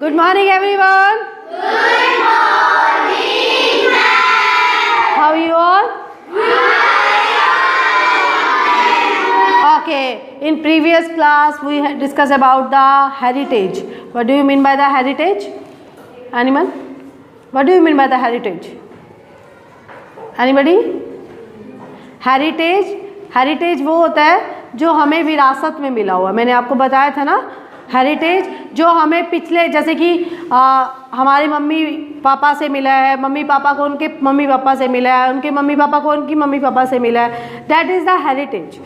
Good morning, everyone. Good morning, ma'am. How are you all? Okay. In previous class, we had discussed about the heritage. What do you mean by the heritage? Anyone? What do you mean by the heritage? Anybody? Heritage वो होता है जो हमें विरासत में मिला हुआ। मैंने आपको बताया था ना, हेरिटेज जो हमें पिछले, जैसे कि हमारे मम्मी पापा से मिला है, मम्मी पापा को उनके मम्मी पापा से मिला है, उनके मम्मी पापा को उनकी मम्मी पापा से मिला है, दैट इज़ द हेरिटेज।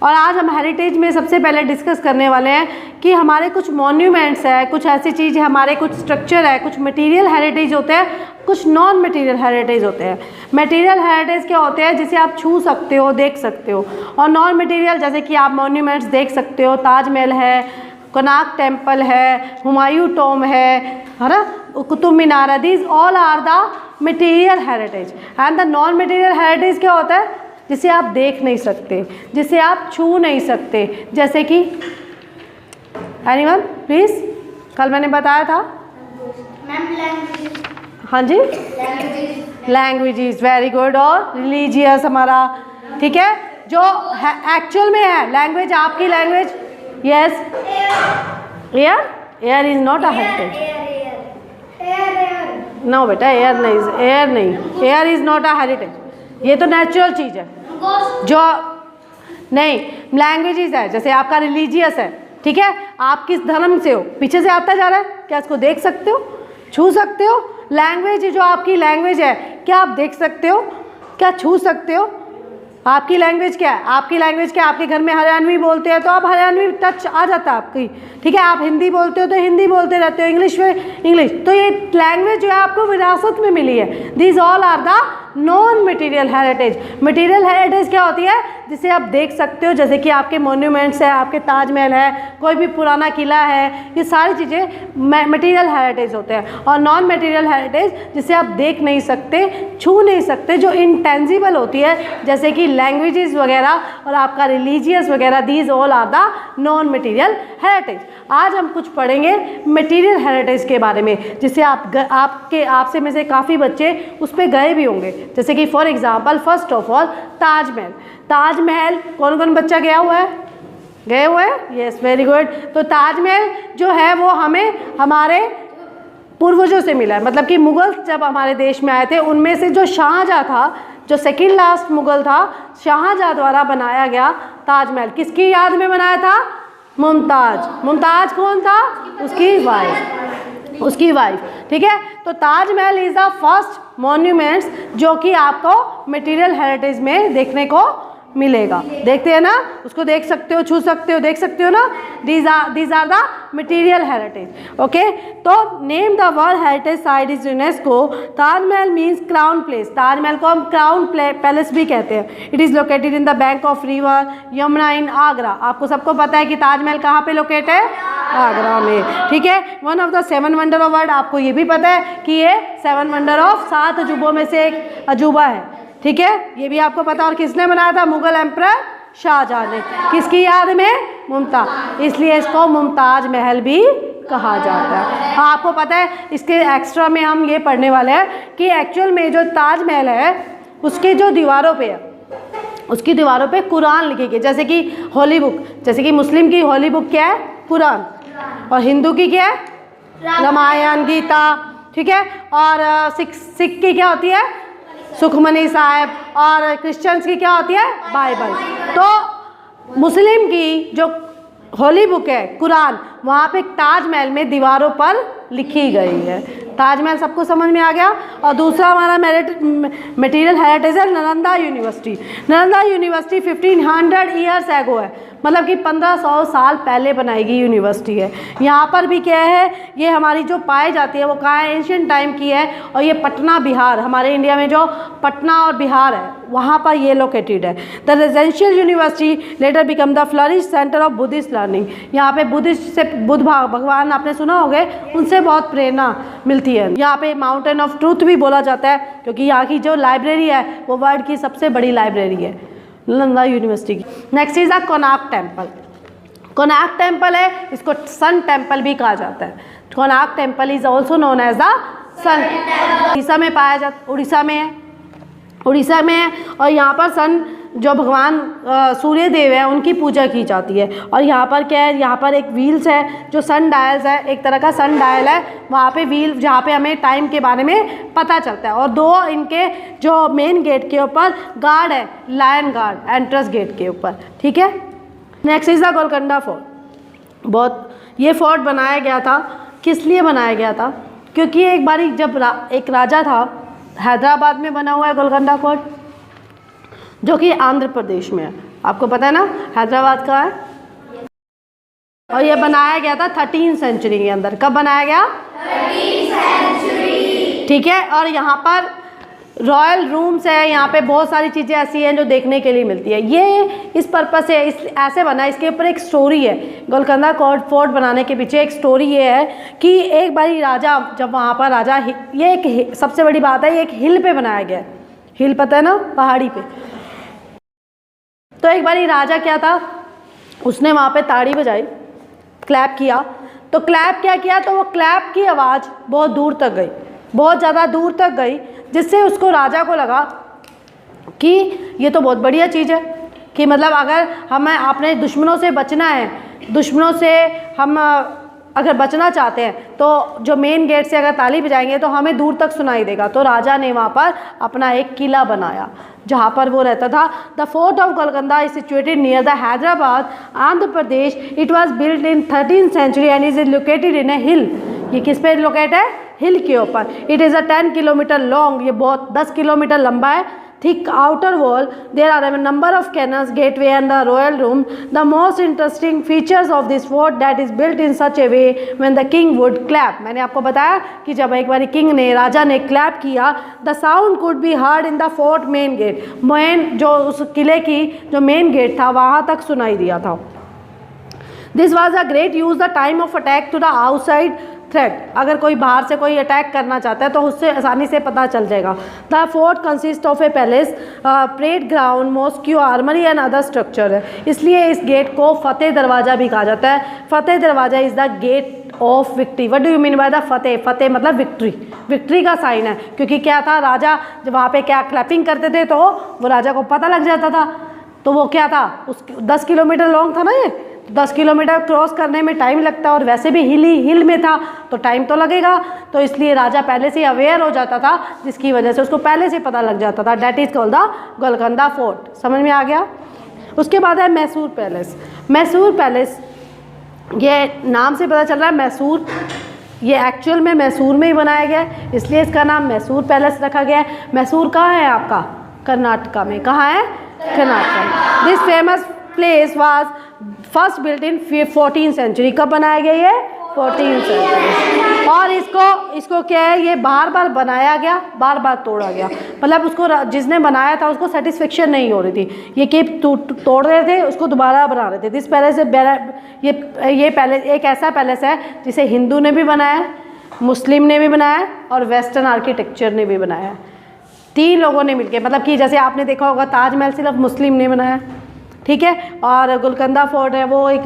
और आज हम हेरिटेज में सबसे पहले डिस्कस करने वाले हैं कि हमारे कुछ मॉन्यूमेंट्स है, कुछ ऐसी चीज़ है, हमारे कुछ स्ट्रक्चर है, कुछ मटेरियल हेरिटेज होते हैं, कुछ नॉन मटेरियल हेरिटेज होते हैं। मटेरियल हेरिटेज क्या होते हैं? जिसे आप छू सकते हो, देख सकते हो, और नॉन मटेरियल जैसे कि आप मॉन्यूमेंट्स देख सकते हो, ताजमहल है, कोणार्क टेम्पल है, हुमायूं टॉम है ना, Qutub Minar, these all are the material heritage. And the non material heritage क्या होता है? जिसे आप देख नहीं सकते, जिसे आप छू नहीं सकते, जैसे कि एनीवन प्लीज, कल मैंने बताया था। हाँ जी, लैंग्वेजेस, वेरी गुड। और रिलीजियस हमारा, ठीक है, जो एक्चुअल में है लैंग्वेज, आपकी language. Yes, air is not a heritage. No बेटा, air is not a heritage. ये तो नेचुरल चीज़ है जो नहीं, लैंग्वेजेस है, जैसे आपका रिलीजियस है, ठीक है, आप किस धर्म से हो, पीछे से आता जा रहा है, क्या इसको देख सकते हो, छू सकते हो? लैंग्वेज जो आपकी लैंग्वेज है, क्या आप देख सकते हो, क्या छू सकते हो? आपकी लैंग्वेज क्या है? आपकी लैंग्वेज क्या है? आपके घर में हरियाणवी बोलते हैं तो आप हरियाणवी टच आ जाता है आपकी, ठीक है, आप हिंदी बोलते हो तो हिंदी बोलते रहते हो, इंग्लिश में इंग्लिश। तो ये लैंग्वेज जो है आपको विरासत में मिली है। These all are the non material heritage. Material heritage क्या होती है? जिसे आप देख सकते हो, जैसे कि आपके मॉन्यूमेंट्स है, आपके ताजमहल है, कोई भी पुराना किला है, ये सारी चीज़ें मटेरियल हेरिटेज होते हैं। और नॉन मटेरियल हेरिटेज जिसे आप देख नहीं सकते, छू नहीं सकते, जो इंटेंजिबल होती है, जैसे कि लैंग्वेजेस वगैरह और आपका रिलीजियस वगैरह, these all are the non material heritage. आज हम कुछ पढ़ेंगे मटेरियल हेरिटेज के बारे में, जिसे आपसे में से काफ़ी बच्चे उस पर गए भी होंगे। जैसे कि for example, first of all Taj Mahal कौन कौन बच्चा गया हुआ है? गए हुए हैं? Yes, very good. तो ताजमहल जो है वो हमें हमारे पूर्वजों से मिला है, मतलब कि मुग़ल जब हमारे देश में आए थे, उनमें से जो शाहजहाँ था, जो सेकेंड लास्ट मुग़ल था, शाहजहाँ द्वारा बनाया गया ताजमहल। किसकी याद में बनाया था? मुमताज कौन था? उसकी वाइफ, ठीक है। तो Taj Mahal is the first monuments जो कि आपको मटेरियल हेरिटेज में देखने को मिलेगा। देखते हैं ना, उसको देख सकते हो, छू सकते हो, देख सकते हो ना। These are the material heritage. Okay, तो name the world heritage site is UNESCO. Taj Mahal means crown place. Taj Mahal को हम क्राउन पैलेस भी कहते हैं। It is located in the bank of river Yamuna in Agra. आपको सबको पता है कि ताजमहल कहाँ पे लोकेट है? आगरा में, ठीक है। One of the 7 wonder of world. आपको ये भी पता है कि ये 7 वंडर ऑफ 7 अजूबों में से एक अजूबा है, ठीक है, ये भी आपको पता। और किसने बनाया था? मुगल एम्परर शाहजहाँ ने। किसकी याद में? मुमताज, इसलिए इसको मुमताज महल भी कहा जाता है। हाँ, आपको पता है, इसके एक्स्ट्रा में हम ये पढ़ने वाले हैं कि एक्चुअल में जो ताजमहल है उसके जो दीवारों पे है, उसकी दीवारों पे कुरान लिखी गई। जैसे कि होली बुक, जैसे कि मुस्लिम की होली बुक क्या है? कुरान। और हिंदू की क्या है? रामायण, गीता, ठीक है। और सिख की क्या होती है? सुखमनी साहिब। और क्रिश्चियंस की क्या होती है? बाइबल। तो मुस्लिम की जो होली बुक है कुरान, वहाँ पे ताजमहल में दीवारों पर लिखी गई है। ताजमहल सबको समझ में आ गया। और दूसरा हमारा मटेरियल हेरिटेज है Nalanda university. Nalanda university 1500 years ago है, मतलब कि 1500 साल पहले बनाई गई यूनिवर्सिटी है। यहाँ पर भी क्या है, ये हमारी जो पाई जाती है वो कहाँ है? एंशियंट टाइम की है। और ये पटना बिहार, हमारे इंडिया में जो पटना और बिहार है वहाँ पर ये लोकेटेड है। The residential university letter become the flourish centre of Buddhist learning. यहाँ पे बुद्धिस्ट से बुद्ध भगवान आपने सुना होगा, उनसे बहुत प्रेरणा मिलती है। यहाँ पे माउंटेन ऑफ ट्रूथ भी बोला जाता है, क्योंकि यहाँ की जो लाइब्रेरी है वो वर्ल्ड की सबसे बड़ी लाइब्रेरी है, नालंदा यूनिवर्सिटी की। Next is the Konark temple. Konark temple है, इसको सन टेम्पल भी कहा जाता है। Konark temple is also known as the sun. Orissa में पाया जाता, उड़ीसा में है, उड़ीसा में है। और यहाँ पर सन जो भगवान सूर्य देव है उनकी पूजा की जाती है। और यहाँ पर क्या है, यहाँ पर एक व्हील्स है जो सन डायल्स है, एक तरह का सन डायल है, वहाँ पे व्हील जहाँ पे हमें टाइम के बारे में पता चलता है। और दो इनके जो मेन गेट के ऊपर गार्ड है, लायन गार्ड, एंट्रेंस गेट के ऊपर, ठीक है। Next is the Golconda fort. बहुत ये फोर्ट बनाया गया था, किस लिए बनाया गया था, क्योंकि एक बारी जब एक राजा था, हैदराबाद में बना हुआ है गोलकोंडा फोर्ट, जो कि आंध्र प्रदेश में है। आपको पता है ना हैदराबाद का है। और ये बनाया गया था 13वीं सेंचुरी के अंदर। कब बनाया गया? 13वीं सेंचुरी, ठीक है। और यहाँ पर रॉयल रूम्स है, यहाँ पे बहुत सारी चीज़ें ऐसी हैं जो देखने के लिए मिलती है। ये इस पर्पस से इस ऐसे बना, इसके ऊपर एक स्टोरी है। गोलकोंडा फोर्ट बनाने के पीछे एक स्टोरी ये है कि एक बारी राजा, जब वहाँ पर राजा, ये एक सबसे बड़ी बात है, ये एक हिल पे बनाया गया है। हिल पता है ना, पहाड़ी पे। तो एक बारी राजा क्या था, उसने वहाँ पे ताड़ी बजाई, क्लैप किया। तो क्लैप क्या किया, तो वो क्लैप की आवाज़ बहुत दूर तक गई, बहुत ज़्यादा दूर तक गई, जिससे उसको राजा को लगा कि ये तो बहुत बढ़िया चीज़ है कि मतलब अगर हमें अपने दुश्मनों से बचना है, दुश्मनों से हम अगर बचना चाहते हैं तो जो मेन गेट से अगर ताली बजाएंगे तो हमें दूर तक सुनाई देगा। तो राजा ने वहाँ पर अपना एक किला बनाया जहाँ पर वो रहता था। The fort of Golconda is situated near the Hyderabad, Andhra Pradesh. It was built in 13th century and is located in a hill. ये किस पे लोकेट है? हिल के ऊपर। It is a 10 kilometre long, ये बहुत 10 किलोमीटर लंबा है। Thick outer wall, there are a number of cannons, gateway and the royal room. The most interesting features of this fort that is built in such a way when the king would clap. मैंने आपको बताया कि जब एक बार king ने, राजा ने clap किया, the sound could be heard in the fort main gate. Main जो उस किले की जो मेन गेट था वहाँ तक सुनाई दिया था। This was a great use the time of attack to the outside threat. अगर कोई बाहर से कोई अटैक करना चाहता है तो उससे आसानी से पता चल जाएगा। The fort consist of A palace, parade ground, mosque, armoury and other structure है। इसलिए इस गेट को फतेह दरवाज़ा भी कहा जाता है। Fateh Darwaza is the gate of victory. What do you mean by the Fateh? Fateh मतलब विक्ट्री, विक्ट्री का साइन है। क्योंकि क्या था, राजा जब वहाँ पे क्या क्लैपिंग करते थे तो वो राजा को पता लग जाता था। तो वो क्या था, उस 10 किलोमीटर लॉन्ग था ना, ये 10 किलोमीटर क्रॉस करने में टाइम लगता है और वैसे भी हिल में था तो टाइम तो लगेगा। तो इसलिए राजा पहले से अवेयर हो जाता था, जिसकी वजह से उसको पहले से पता लग जाता था। That is called the Golconda fort. समझ में आ गया? उसके बाद है मैसूर पैलेस। मैसूर पैलेस, ये नाम से पता चल रहा है मैसूर, ये एक्चुअल में मैसूर में ही बनाया गया है, इसलिए इसका नाम मैसूर पैलेस रखा गया है। मैसूर कहाँ है आपका? कर्नाटका में। कहाँ है? कर्नाटका में। This famous place was first built in 14th century. कब बनाया गया ये? 14th century. और इसको क्या है, ये बार बार बनाया गया, बार बार तोड़ा गया। मतलब उसको जिसने बनाया था उसको सेटिस्फेक्शन नहीं हो रही थी, ये कि तोड़ रहे थे, उसको दोबारा बना रहे थे। दिस पैलेस, ये पैलेस एक ऐसा पैलेस है जिसे हिंदू ने भी बनाया, मुस्लिम ने भी बनाया और वेस्टर्न आर्किटेक्चर ने भी बनाया। 3 लोगों ने मिलकर, मतलब कि जैसे आपने देखा होगा ताजमहल सिर्फ मुस्लिम ने बनाया, ठीक है। और गोलकोंडा फोर्ट है वो एक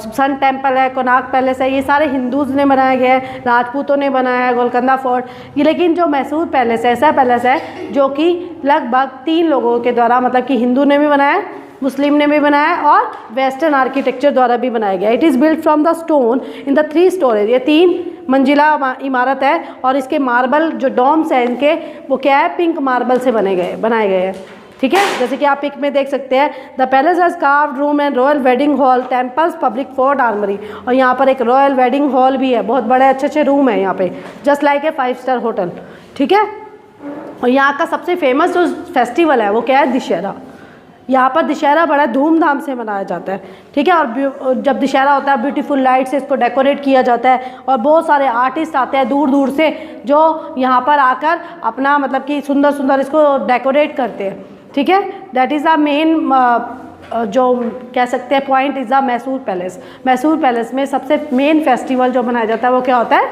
सन टेम्पल है, कोणार्क पैलेस है, ये सारे हिंदूज ने बनाया गया है, राजपूतों ने बनाया है गोलकोंडा फोर्ट ये। लेकिन जो मैसूर पैलेस है ऐसा पैलेस है जो कि लगभग 3 लोगों के द्वारा, मतलब कि हिंदू ने भी बनाया, मुस्लिम ने भी बनाया और वेस्टर्न आर्किटेक्चर द्वारा भी बनाया गया। It is built from the stone in the 3 storage. ये 3 मंजिला इमारत है और इसके मार्बल जो डोम्स हैं इनके, वो क्या है, पिंक मार्बल से बनाए गए हैं, ठीक है। जैसे कि आप पिक में देख सकते हैं। The palace has carved room and royal wedding hall, temples, public fort, armoury. और यहाँ पर एक रॉयल वेडिंग हॉल भी है, बहुत बड़े अच्छे रूम है यहाँ पे, just like a 5 star hotel, ठीक है। और यहाँ का सबसे फेमस जो फेस्टिवल है वो क्या है? दशहरा। यहाँ पर दशहरा बड़ा धूमधाम से मनाया जाता है, ठीक है। और जब दशहरा होता है ब्यूटीफुल लाइट से इसको डेकोरेट किया जाता है और बहुत सारे आर्टिस्ट आते हैं दूर दूर से जो यहाँ पर आकर अपना मतलब कि सुंदर सुंदर इसको डेकोरेट करते हैं, ठीक है। दैट इज़ द मेन जो कह सकते हैं point is the Mysore palace. Mysore palace में सबसे मेन फेस्टिवल जो मनाया जाता है वो क्या होता है?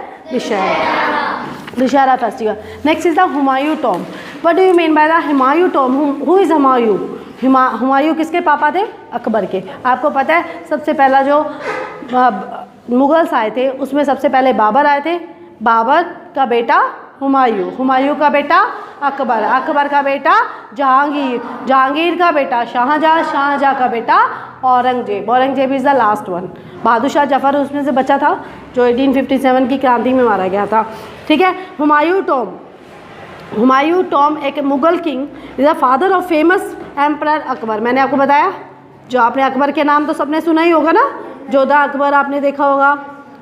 Dussehra festival. Next is the Humayun tomb. What do you mean by the Humayun tomb? Who is Humayun? Humayun किसके पापा थे? अकबर के। आपको पता है सबसे पहला जो मुग़ल्स आए थे उसमें सबसे पहले बाबर आए थे। बाबर का बेटा हुमायूं, हुमायूं का बेटा अकबर, अकबर का बेटा जहांगीर, जहांगीर का बेटा शाहजहाँ, शाहजहाँ का बेटा Aurangzeb, Aurangzeb is the last one. Bahadur Shah Zafar उसमें से बचा था जो 1857 की क्रांति में मारा गया था। ठीक है। हुमायूं टॉम, हुमायूं टॉम एक Mughal king is the father of famous emperor Akbar. मैंने आपको बताया जो आपने अकबर के नाम तो सबने सुना ही होगा ना, जोधा अकबर आपने देखा होगा।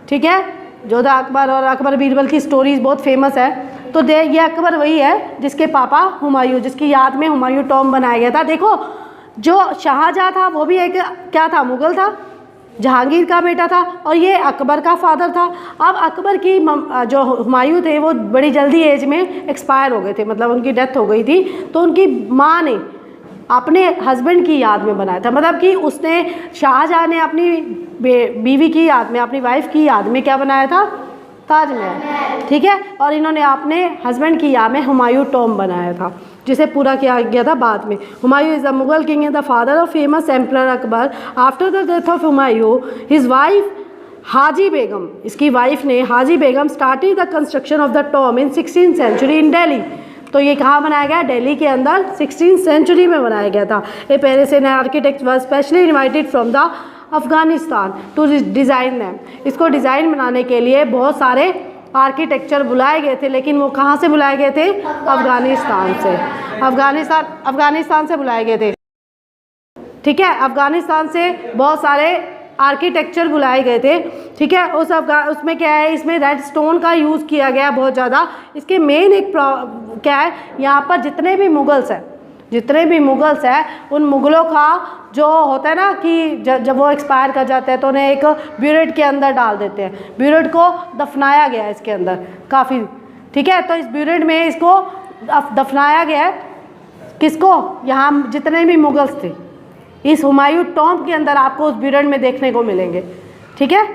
ठीक है, जोधा अकबर और अकबर बीरबल की स्टोरीज बहुत फेमस है। तो ये अकबर वही है जिसके पापा हुमायूं, जिसकी याद में हुमायूं टॉम बनाया गया था। देखो जो शाहजहाँ था वो भी एक क्या था? मुग़ल था, जहांगीर का बेटा था, और ये अकबर का फादर था। अब अकबर की जो हुमायूं थे वो बड़ी जल्दी एज में एक्सपायर हो गए थे, मतलब उनकी डेथ हो गई थी। तो उनकी माँ ने अपने हस्बैंड की याद में बनाया था, मतलब कि उसने शाहजहाँ ने अपनी बीवी की याद में, अपनी वाइफ की याद में क्या बनाया था? ताजमहल। ठीक है। और इन्होंने अपने हस्बैंड की याद में हुमायूं टॉम बनाया था, जिसे पूरा किया गया था बाद में। Humayun is the Mughal king and the father of famous emperor Akbar. After the death of Humayun his wife Haji Begum, इसकी वाइफ ने Haji Begum started the construction of the tomb in 16th century in Delhi. तो ये कहाँ बनाया गया? दिल्ली के अंदर 16th सेंचुरी में बनाया गया था। A Parisian architect was specially invited from the Afghanistan to design them. इसको डिज़ाइन बनाने के लिए बहुत सारे आर्किटेक्चर बुलाए गए थे, लेकिन वो कहाँ से बुलाए गए थे? अफगानिस्तान से। अफगानिस्तान से बुलाए गए थे। ठीक है, अफगानिस्तान से बहुत सारे आर्किटेक्चर बुलाए गए थे। ठीक है। उसमें क्या है? इसमें रेड स्टोन का यूज़ किया गया बहुत ज़्यादा। इसके मेन एक क्या है, यहाँ पर जितने भी मुग़ल्स हैं उन मुग़लों का जो होता है ना कि जब वो एक्सपायर कर जाते हैं तो उन्हें एक ब्यूरेट के अंदर डाल देते हैं। ब्यूरेट को दफनाया गया है इसके अंदर काफ़ी। ठीक है। तो इस ब्यूरेट में इसको दफनाया गया है। किसको? यहाँ जितने भी मुग़ल्स थे इस हुमायूं टॉम के अंदर आपको उस ब्यूरेट में देखने को मिलेंगे। ठीक है।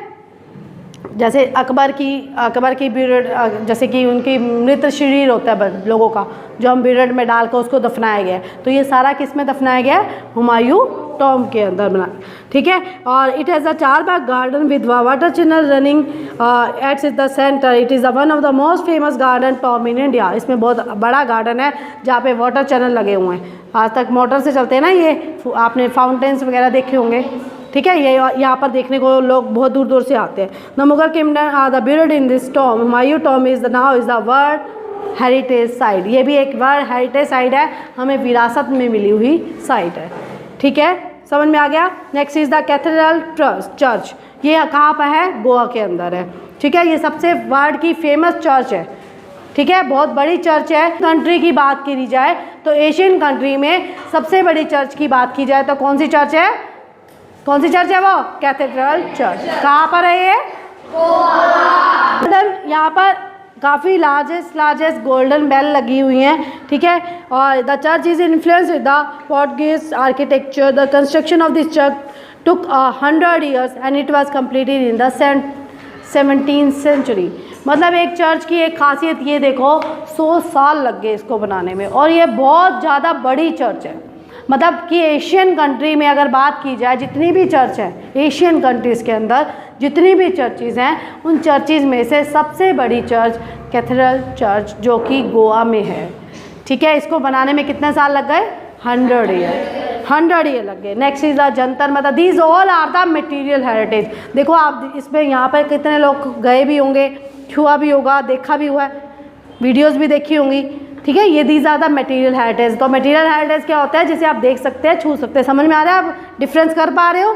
जैसे अकबर की ब्यूरेट, जैसे कि उनकी मृत शरीर होता है लोगों का, जो हम ब्यूरेट में डाल कर उसको दफनाया गया है। तो ये सारा किस में दफनाया गया है? हुमायूं टॉम के अंदर बना। ठीक है। और it has a Charbagh garden with water channel running at the centre. It is one of the most famous garden Tom in India. इसमें बहुत बड़ा गार्डन है जहाँ पे वाटर चैनल लगे हुए हैं। आज तक मोटर से चलते हैं ना, ये आपने फाउंटेन्स वगैरह देखे होंगे। ठीक है। ये यहाँ पर देखने को लोग बहुत दूर दूर से आते हैं। The Mughal kingdom are the buried in this tomb. Humayun tomb is the now is the world heritage site. ये भी एक वर्ल्ड हेरिटेज साइट है, हमें विरासत में मिली हुई साइट है। ठीक है, समझ में आ गया। Next is the cathedral church. ये कहाँ पर है? गोवा के अंदर है। ठीक है। ये सबसे वर्ल्ड की फेमस चर्च है। ठीक है, बहुत बड़ी चर्च है। कंट्री की बात की जाए तो एशियन कंट्री में सबसे बड़ी चर्च की बात की जाए तो कौन सी चर्च है? कौन सी चर्च है वो? Cathedral church. कहाँ पर है ये? गोवा। यहाँ पर काफ़ी लार्जेस्ट गोल्डन बेल लगी हुई हैं। ठीक है। और the church is influenced with the Portuguese architecture. The construction of this church took 100 years and it was completed in the 17th century. मतलब एक चर्च की एक खासियत ये देखो, 100 साल लग गए इसको बनाने में, और ये बहुत ज़्यादा बड़ी चर्च है। मतलब कि एशियन कंट्री में अगर बात की जाए, जितनी भी चर्च है एशियन कंट्रीज़ के अंदर जितनी भी चर्चेज़ हैं, उन चर्चेज़ में से सबसे बड़ी चर्च कैथेड्रल चर्च जो कि गोवा में है। ठीक है। इसको बनाने में कितने साल लग गए? 100 ईयर लग गए। Next is the Jantar Mantar. These all are the material heritage. देखो आप इसमें यहाँ पर कितने लोग गए भी होंगे, छुआ भी होगा, देखा भी हुआ है, वीडियोज़ भी देखी होंगी। ठीक है। ये these are the material heritage. तो मटेरियल हेरिटेज क्या होता है? जिसे आप देख सकते हैं, छू सकते हैं। समझ में आ रहा है? आप डिफरेंस कर पा रहे हो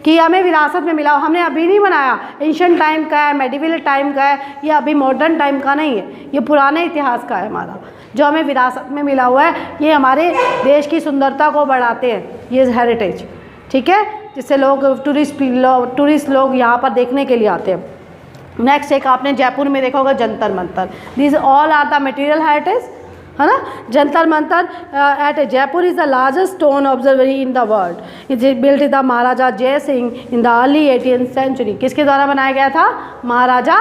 कि हमें विरासत में मिला, हमने अभी नहीं बनाया। एंशिएंट टाइम का है, मेडिवल टाइम का है, ये अभी मॉडर्न टाइम का नहीं है, ये पुराने इतिहास का है हमारा, जो हमें विरासत में मिला हुआ है। ये हमारे देश की सुंदरता को बढ़ाते हैं ये हेरिटेज। ठीक है। जिससे लोग टूरिस्ट लोग यहाँ पर देखने के लिए आते हैं। नेक्स्ट एक आपने जयपुर में देखा होगा Jantar Mantar. This all are the material heritage, है ना। Jantar Mantar at Jaipur is the largest stone observatory in the world. It is built the Maharaja Jai Singh in the early 18th century. किसके द्वारा बनाया गया था? महाराजा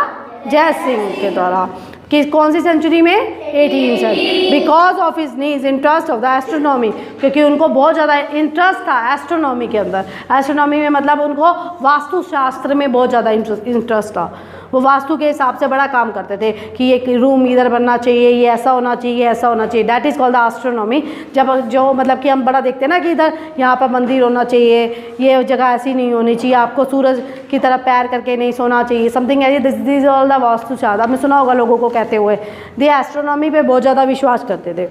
जय सिंह के द्वारा। किस कौन सी सेंचुरी में? 18th century. Because of his niche interest of the astronomy, क्योंकि उनको बहुत ज़्यादा इंटरेस्ट था एस्ट्रोनॉमी के अंदर। एस्ट्रोनॉमी में मतलब उनको वास्तुशास्त्र में बहुत ज़्यादा इंटरेस्ट था। वो वास्तु के हिसाब से बड़ा काम करते थे कि ये रूम इधर बनना चाहिए, ये ऐसा होना चाहिए, ये ऐसा होना चाहिए। That is called the astronomy. जब जो मतलब कि हम बड़ा देखते हैं ना कि इधर यहाँ पर मंदिर होना चाहिए, ये जगह ऐसी नहीं होनी चाहिए, आपको सूरज की तरफ पैर करके नहीं सोना चाहिए, समथिंग ऐसी। दिस ऑल द वास्तुशास्त्र आपने सुना होगा लोगों को कहते हुए। दे एस्ट्रोनॉमी पे बहुत ज़्यादा विश्वास करते थे,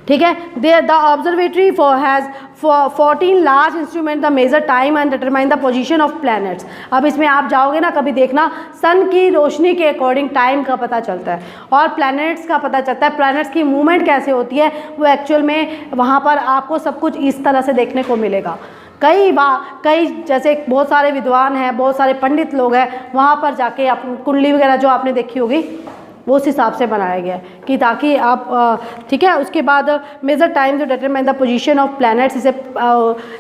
ठीक है। The observatory has 14 large instrument the measure time and determine the position of planets. अब इसमें आप जाओगे ना कभी देखना, सन की रोशनी के अकॉर्डिंग टाइम का पता चलता है और प्लैनेट्स का पता चलता है। प्लैनेट्स की मूवमेंट कैसे होती है वो एक्चुअल में वहाँ पर आपको सब कुछ इस तरह से देखने को मिलेगा। कई जैसे बहुत सारे विद्वान हैं, बहुत सारे पंडित लोग हैं, वहाँ पर जाके आप कुंडली वगैरह जो आपने देखी होगी वो उस हिसाब से बनाया गया है कि ताकि आप ठीक है। उसके बाद मेजर टाइम जो determine the position of planets, इसे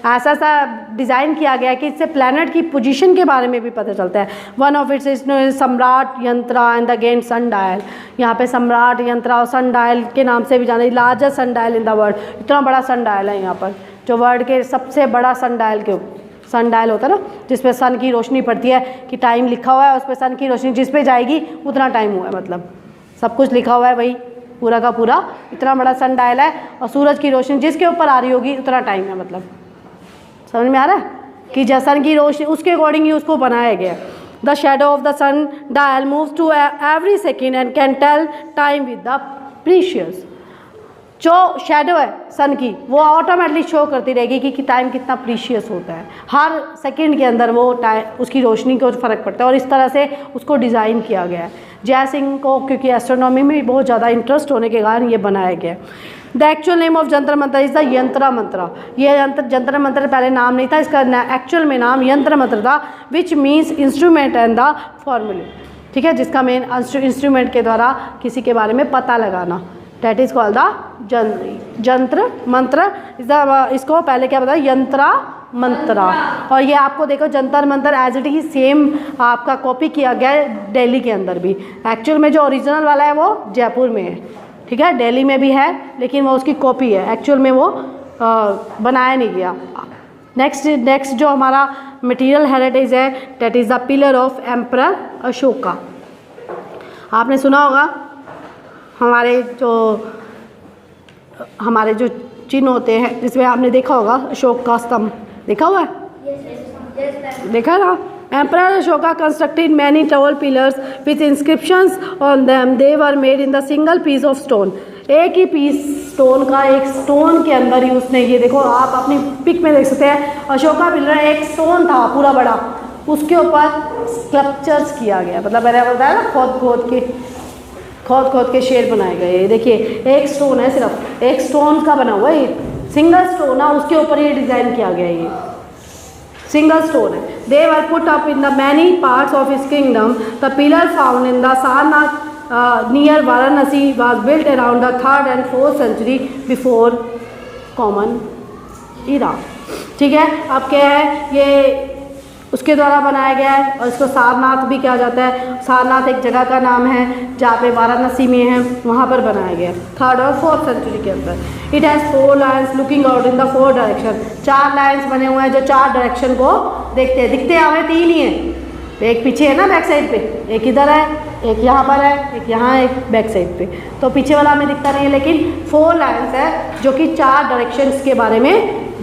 ऐसा सा डिज़ाइन किया गया है कि इससे प्लैनेट की पोजीशन के बारे में भी पता चलता है। वन ऑफ इट्स सम्राट यंत्रा एंड अगेन सन डायल। यहाँ पे सम्राट यंत्रा और सन डायल के नाम से भी जाना, largest sun dial in the world. इतना बड़ा सन डायल है यहाँ पर, जो वर्ल्ड के सबसे बड़ा सन डायल के सन डायल होता है ना, जिसपे सन की रोशनी पड़ती है कि टाइम लिखा हुआ है, उस पर सन की रोशनी जिस पे जाएगी उतना टाइम हुआ है, मतलब सब कुछ लिखा हुआ है भाई पूरा का पूरा। इतना बड़ा सन डायल है और सूरज की रोशनी जिसके ऊपर आ रही होगी उतना टाइम है, मतलब समझ में आ रहा है कि जैसा सन की रोशनी उसके अकॉर्डिंग ही उसको बनाया गया है। The shadow of the sun dial moves to every second and can tell time with the precious. जो शेडो है सन की वो ऑटोमेटिकली शो करती रहेगी कि टाइम कितना प्रीशियस होता है। हर सेकंड के अंदर वो टाइम उसकी रोशनी को फ़र्क पड़ता है और इस तरह से उसको डिज़ाइन किया गया है। जय सिंह को क्योंकि एस्ट्रोनॉमी में बहुत ज़्यादा इंटरेस्ट होने के कारण ये बनाया गया है। The actual name of Jantar मंत्र इज़ द यंत्रा मंत्र। ये जंतर मंत्र पहले नाम नहीं था, इसका एक्चुअल में नाम यंत्र मंत्र था, which means instrument and the फॉर्मूले, ठीक है, जिसका मेन इंस्ट्रूमेंट के द्वारा किसी के बारे में पता लगाना। That is called the जंत्र मंत्र। इसको पहले क्या बताया, यंत्रा मंत्रा। और ये आपको देखो Jantar Mantar as it is same आपका कॉपी किया गया है दिल्ली के अंदर भी। एक्चुअल में जो ओरिजिनल वाला है वो जयपुर में है, ठीक है, दिल्ली में भी है लेकिन वो उसकी कॉपी है, एक्चुअल में वो बनाया नहीं गया। नेक्स्ट जो हमारा मटेरियल हेरिटेज है that is the pillar of emperor Ashoka. आपने सुना होगा हमारे जो चिन्ह होते हैं जिसमें आपने देखा होगा अशोक का स्तंभ देखा हुआ है, देखा ना। Emperor Ashoka constructed many tall pillars with inscriptions on them. They were made in the single piece of stone. एक ही पीस स्टोन का, एक स्टोन के अंदर ही उसने, ये देखो आप अपनी पिक में देख सकते हैं, अशोका पिलर एक स्टोन था पूरा बड़ा, उसके ऊपर स्कल्पचर्स किया गया, मतलब मैंने बताया ना खोद खोद के शेर बनाए गए। देखिए एक स्टोन है, सिर्फ एक स्टोन का बना हुआ है, ये सिंगल स्टोन है, उसके ऊपर ये डिज़ाइन किया गया है, ये सिंगल स्टोन है। They were put up in the many parts of his kingdom. The pillar found in the Sarnath near Varanasi was built around the 3rd and 4th century before common era, ठीक है। अब क्या है, ये उसके द्वारा बनाया गया है और इसको सारनाथ भी कहा जाता है। सारनाथ एक जगह का नाम है जहाँ पे वाराणसी में है, वहाँ पर बनाया गया है 3rd और 4th सेंचुरी के अंदर। It has 4 lines looking out in the 4 direction. 4 lines बने हुए हैं जो 4 डायरेक्शन को देखते हैं। दिखते हमें 3 ही हैं, एक पीछे है ना बैक साइड पे, एक इधर है, एक यहाँ पर है, एक यहाँ है, एक बैक साइड पे, तो पीछे वाला हमें दिखता नहीं है, लेकिन 4 लाइन्स है जो कि 4 डायरेक्शंस के बारे में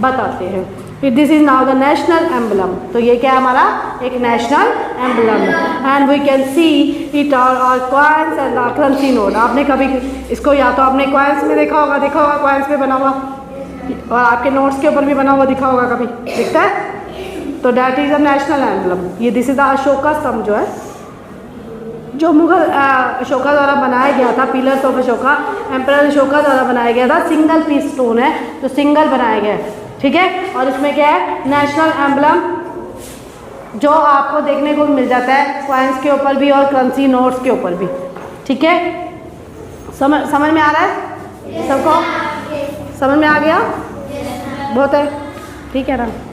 बताते हैं। This is now the national emblem. तो ये क्या है, हमारा एक नेशनल एम्बलम है। And we can see it are coins and currency note. आपने कभी इसको या तो आपने कॉइन्स में देखा होगा कॉइन्स में बना हुआ, और आपके नोट्स के ऊपर भी बना हुआ दिखा होगा, कभी दिखता है, तो that is a national emblem. ये दिस इज द अशोका स्तंभ जो है, जो मुगल अशोका द्वारा बनाया गया था, pillars of Ashoka, emperor Ashoka द्वारा बनाया गया था। सिंगल पीस स्टोन है जो सिंगल बनाया गया है, ठीक है। और इसमें क्या है, नेशनल एम्बलम जो आपको देखने को मिल जाता है कॉइन्स के ऊपर भी और करेंसी नोट्स के ऊपर भी, ठीक है। समझ में आ रहा है सबको? समझ में आ गया? बहुत है, ठीक है ना।